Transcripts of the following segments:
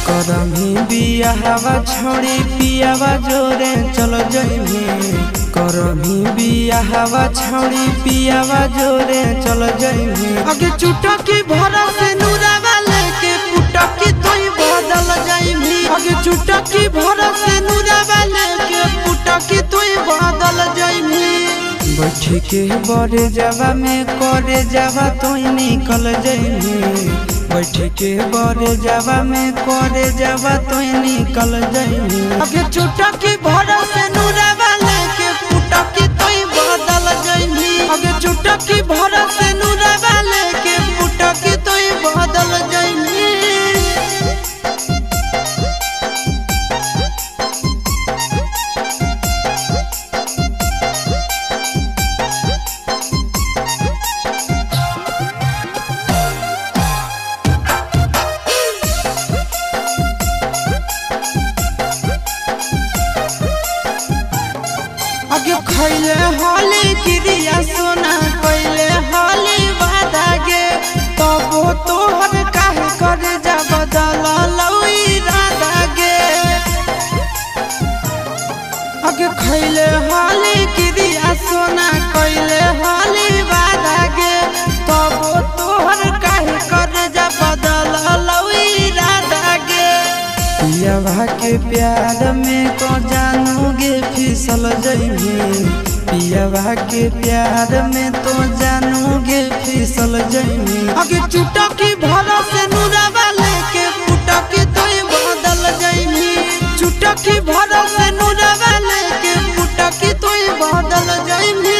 करमी बिया हवा छोड़ी पियावा जोरे चलो जइमी। करमी बिया हवा छोड़ी पियावा जोरे चलो जइमी। आगे चुटकी भरा से नूरावा लेके पुटकी तोई बदल जइमी। आगे चुटकी भरा से नूरावा लेके पुटकी तोई बदल जइमी। बैठ के बड़े जावा में करे जावा तोई निकल जइमी। बैठ के बड़े जावा में करे जावा तोई निकल जइमी। आगे चुटकी भरा से नूरावा लेके पुटकी तोई बदल जइमी। आगे चुटकी भरा से नूरावा लेके पुटकी तोई बदल जइमी। आगे खैले हाली क्रिया सोना कैले हाली वादा गे तबो तोहर काहे करे जा बदल लई राधा गे। आगे खैले हाली क्रिया सोना कैले हाली वादा गे तबो तोहर काहे करे जा बदल लई राधा गे। पियावा के प्यार में को जानोगे फिसल जइमी। पियावा के प्यार में तो जानोगे फिसल जइमी। आगे चुटकी भरा से नूरावा लेके पुटकी तोई बदल जइमी। चुटकी भरा से नूरावा लेके पुटकी तोई बदल जइमी।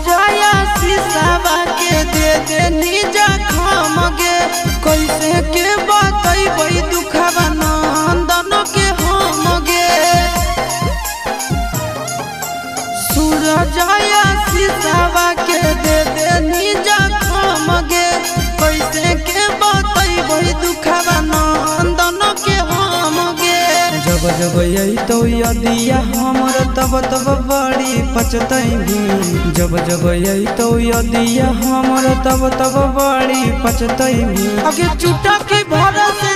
जाया शीशावा के दे दे निजा खाम गे कैसे के बतैबै दुखवा नंदन के हम गे। सूरजाया शीशावा के दे दे निजा खाम गे कैसे के बतैबै दुखवा नंदन के हम गे। जब जब यही तो यदिया हमर तब तब बड़ी पछतैमी। जब जब यही तो यदिया हमर तब तब बड़ी पछतैमी। आगे चुटकी भरा से